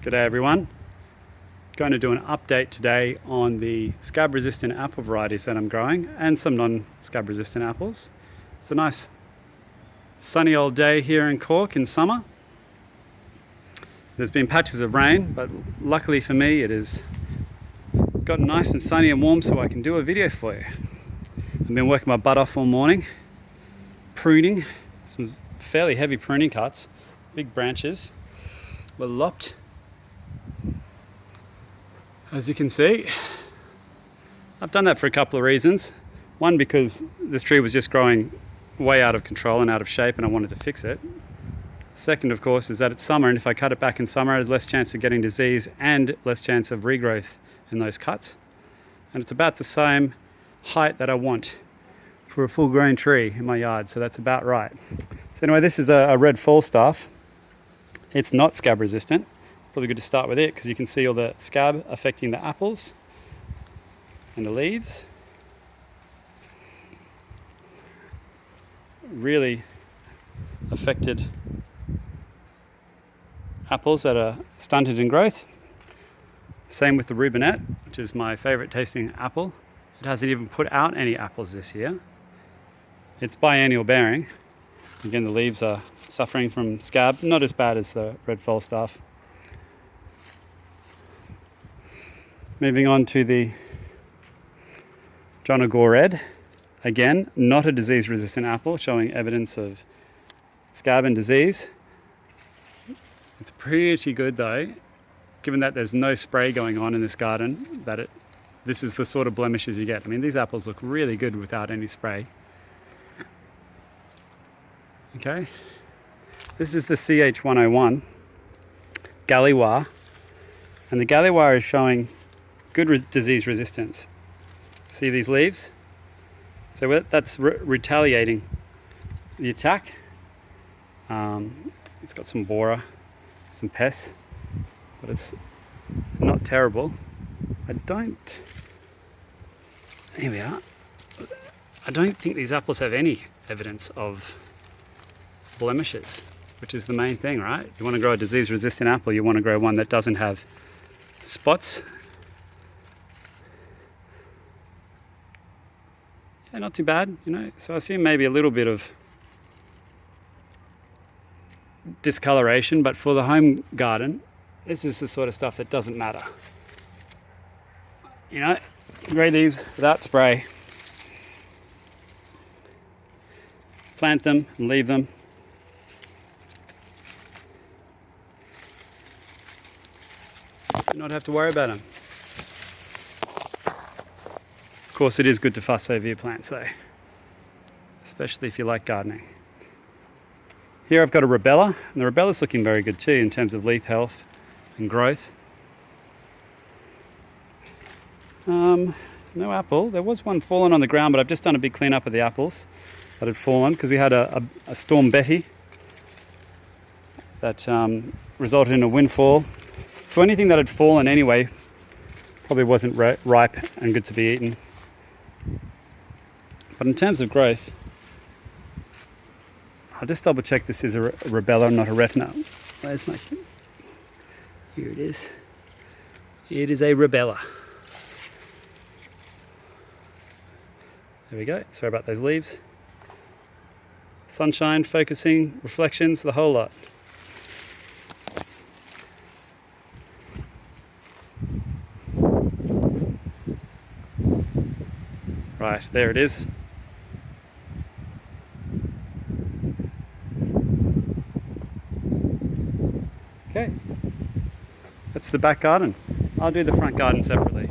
G'day everyone. Going to do an update today on the scab resistant apple varieties that I'm growing and some non-scab resistant apples. It's a nice sunny old day here in Cork in summer. There's been patches of rain, but luckily for me it has gotten nice and sunny and warm so I can do a video for you. I've been working my butt off all morning, pruning, some fairly heavy pruning cuts, big branches were lopped. As you can see, I've done that for a couple of reasons. One, because this tree was just growing way out of control and out of shape and I wanted to fix it. Second, of course, is that it's summer, and if I cut it back in summer, there's less chance of getting disease and less chance of regrowth in those cuts. And it's about the same height that I want for a full grown tree in my yard, so that's about right. So anyway, this is a red Falstaff. It's not scab resistant. Probably good to start with it because you can see all the scab affecting the apples and the leaves. Really affected apples that are stunted in growth. Same with the Rubinette, which is my favorite tasting apple. It hasn't even put out any apples this year. It's biennial bearing. Again, the leaves are suffering from scab, not as bad as the red Falstaff. Moving on to the Jonagored, again, not a disease-resistant apple, showing evidence of scab and disease. It's pretty good though, given that there's no spray going on in this garden, that this is the sort of blemishes you get. I mean, these apples look really good without any spray. Okay, this is the CH101 Galiwa, and the Galiwa is showing good disease resistance. See these leaves? So that's retaliating the attack. It's got some borer, some pests, but it's not terrible. Here we are. I don't think these apples have any evidence of blemishes, which is the main thing, right? You want to grow a disease resistant apple, you want to grow one that doesn't have spots. Yeah, not too bad, you know. So I see maybe a little bit of discoloration, but for the home garden, this is the sort of stuff that doesn't matter. You know, grow these without spray. Plant them and leave them. Not have to worry about them. Of course, it is good to fuss over your plants though, especially if you like gardening. Here I've got a Rebella, and the Rebella's looking very good too in terms of leaf health and growth. No apple. There was one fallen on the ground, but I've just done a big clean up of the apples that had fallen because we had a storm Betty that resulted in a windfall. So anything that had fallen anyway probably wasn't ripe and good to be eaten. But in terms of growth, I'll just double check this is a Rebella, not a Retina. Where's my... Here it is. It is a Rebella. There we go. Sorry about those leaves. Sunshine, focusing, reflections, the whole lot. Right, there it is. Okay, that's the back garden. I'll do the front garden separately.